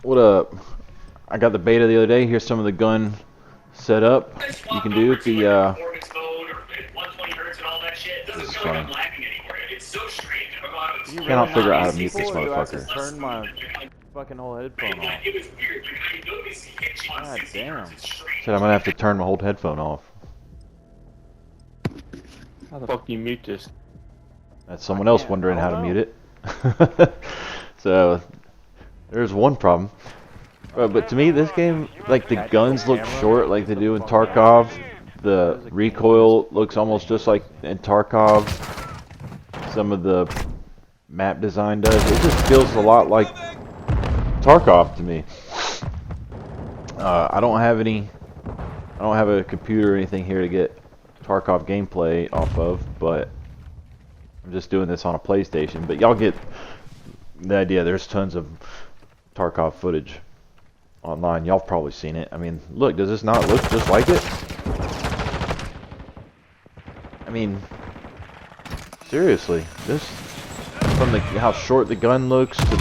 What up? I got the beta the other day. Here's some of the gun setup you can do with the. This is funny. Do you Cannot really figure out not how to mute people, this or do I have to motherfucker. turn my fucking whole headphone off? God damn. Said I'm gonna have to turn my whole headphone off. How the fuck do you mute this? That's someone else wondering how to mute it. So there's one problem. But to me, this game, like the guns look short, like they do in Tarkov. The recoil looks almost just like in Tarkov. Some of the map design does. It just feels a lot like Tarkov to me. I don't have a computer or anything here to get Tarkov gameplay off of, but I'm just doing this on a PlayStation. But y'all get the idea. There's tons of Tarkov footage online. Y'all have probably seen it. I mean, look, does this not look just like it? I mean, seriously, this from how short the gun looks to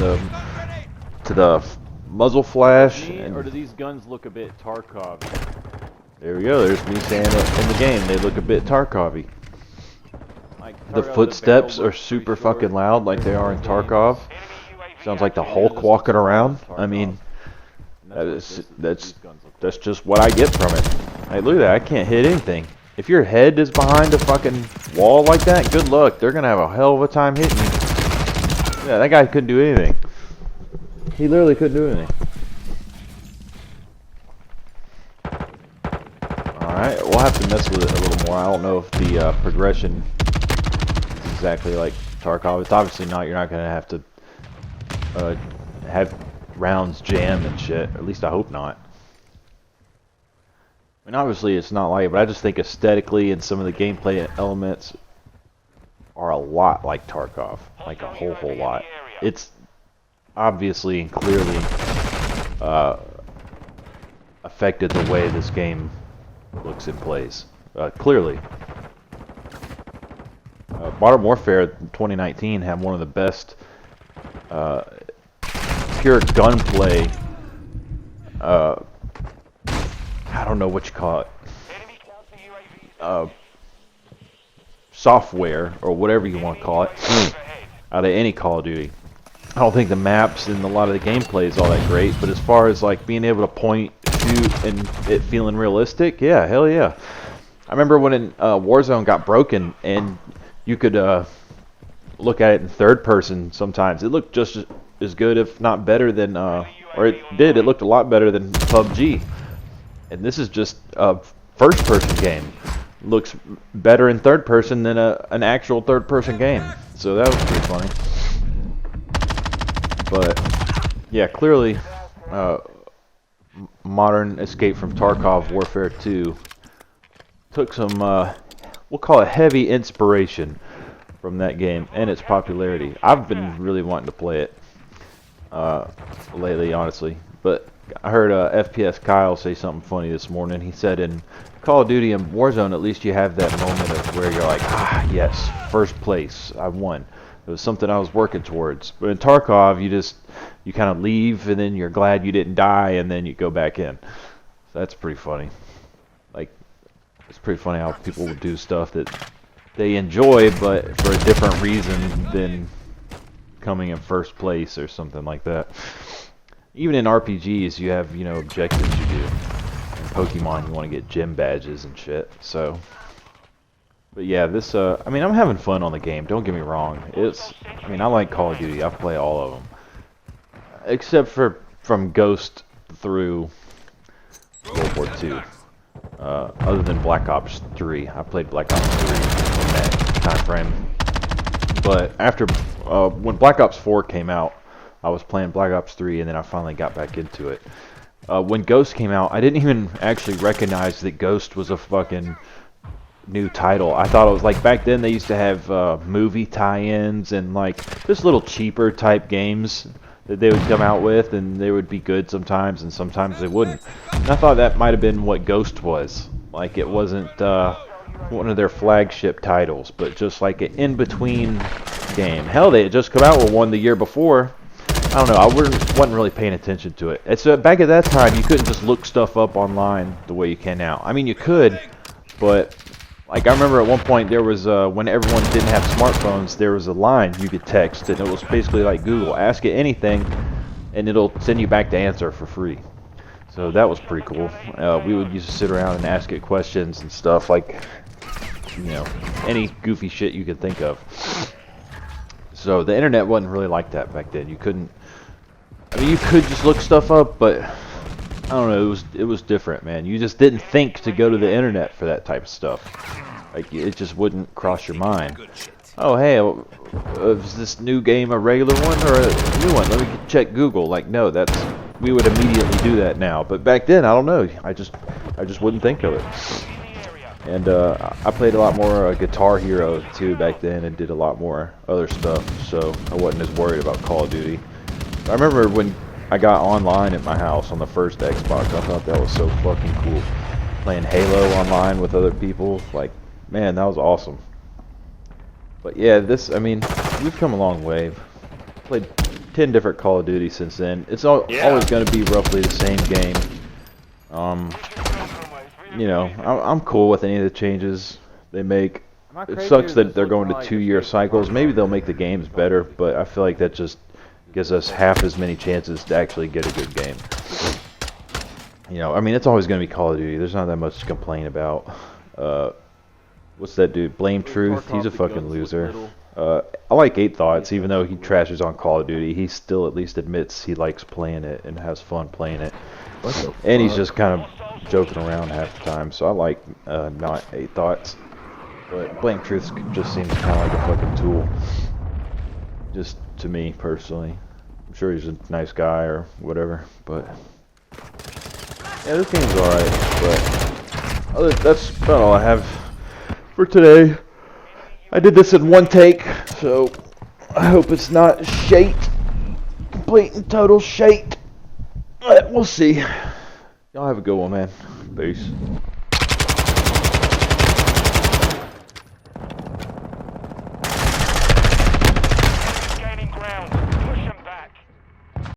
the muzzle flash. Or do these guns look a bit Tarkov? There we go. There's me saying it in the game. They look a bit Tarkov-y. Like, The footsteps are super fucking loud, like they are in Tarkov. Sounds like the Hulk walking around. I mean, that's just what I get from it. Hey, look at that. I can't hit anything. If your head is behind a fucking wall like that, good luck. They're gonna have a hell of a time hitting you. Yeah, that guy couldn't do anything. He literally couldn't do anything. Alright, we'll have to mess with it a little more. I don't know if the progression is exactly like Tarkov. It's obviously not. You're not gonna have to have rounds jam and shit. At least I hope not. I mean, obviously it's not like it, but I just think aesthetically and some of the gameplay elements are a lot like Tarkov. Like a whole lot. It's obviously and clearly affected the way this game looks and plays. Clearly. Modern Warfare 2019 had one of the best pure gunplay, I don't know what you call it, software, or whatever you want to call it, out of any Call of Duty. I don't think the maps and a lot of the gameplay is all that great, but as far as like being able to point, shoot, and it feeling realistic, yeah, hell yeah. I remember when Warzone got broken and you could look at it in third person sometimes. It looked just as good, if not better than, or it looked a lot better than PUBG. And this is just a first person game. Looks better in third person than an actual third person game. So that was pretty funny. But yeah, clearly modern Escape from Tarkov Warfare 2 took some, we'll call it heavy inspiration from that game and its popularity. I've been really wanting to play it lately, honestly. But I heard FPS Kyle say something funny this morning. He said in Call of Duty and Warzone, at least you have that moment of where you're like, ah, yes, first place, I won. It was something I was working towards. But in Tarkov, you kind of leave, and then you're glad you didn't die, and then you go back in. So that's pretty funny. Like, it's pretty funny how people will do stuff that they enjoy, but for a different reason than coming in first place or something like that. Even in RPGs, you have, you know, objectives you do. In Pokemon, you want to get gym badges and shit. So, but yeah, this, I mean, I'm having fun on the game. Don't get me wrong. I mean, I like Call of Duty. I play all of them, except for from Ghost through World War II. Other than Black Ops 3, I played Black Ops 3 in that time frame. But after when Black Ops 4 came out, I was playing Black Ops 3, and then I finally got back into it. When Ghost came out, I didn't even actually recognize that Ghost was a fucking new title. I thought it was like, back then they used to have movie tie-ins and like just little cheaper type games that they would come out with, and they would be good sometimes and sometimes they wouldn't. And I thought that might have been what Ghost was. Like, it wasn't one of their flagship titles, but just like an in-between game. Hell, they had just come out with one the year before, I don't know. I wasn't really paying attention to it. It's back at that time you couldn't just look stuff up online the way you can now. I mean you could, but like I remember at one point there was when everyone didn't have smartphones, there was a line you could text, and it was basically like Google, ask it anything, and it'll send you back the answer for free. So that was pretty cool. We would used to sit around and ask it questions and stuff like, you know, any goofy shit you could think of. So the internet wasn't really like that back then. You couldn't. I mean, you could just look stuff up, but I don't know. It was different, man. You just didn't think to go to the internet for that type of stuff. Like it just wouldn't cross your mind. Oh, hey, is this new game a regular one or a new one? Let me check Google. Like, no, we would immediately do that now. But back then, I don't know. I just wouldn't think of it. And I played a lot more Guitar Hero too back then, and did a lot more other stuff. So I wasn't as worried about Call of Duty. I remember when I got online at my house on the first Xbox, I thought that was so fucking cool. Playing Halo online with other people, like, man, that was awesome. But yeah, I mean, we've come a long way. Played 10 different Call of Duty since then. It's always going to be roughly the same game. You know, I'm cool with any of the changes they make. It sucks that they're going to 2-year cycles. Maybe they'll make the games better, but I feel like that just gives us half as many chances to actually get a good game. You know, I mean, it's always going to be Call of Duty. There's not that much to complain about. What's that dude? Blame Truth. He's a fucking loser. I like 8 Thoughts, even though he trashes on Call of Duty. He still at least admits he likes playing it and has fun playing it. And he's just kind of joking around half the time. So I like not 8 Thoughts. But Blame Truth just seems kind of like a fucking tool. Just to me personally. I'm sure he's a nice guy or whatever, but yeah, this game's alright. But that's about all I have for today. I did this in one take, so I hope it's not shite. Complete and total shite. But we'll see. Y'all have a good one, man. Peace.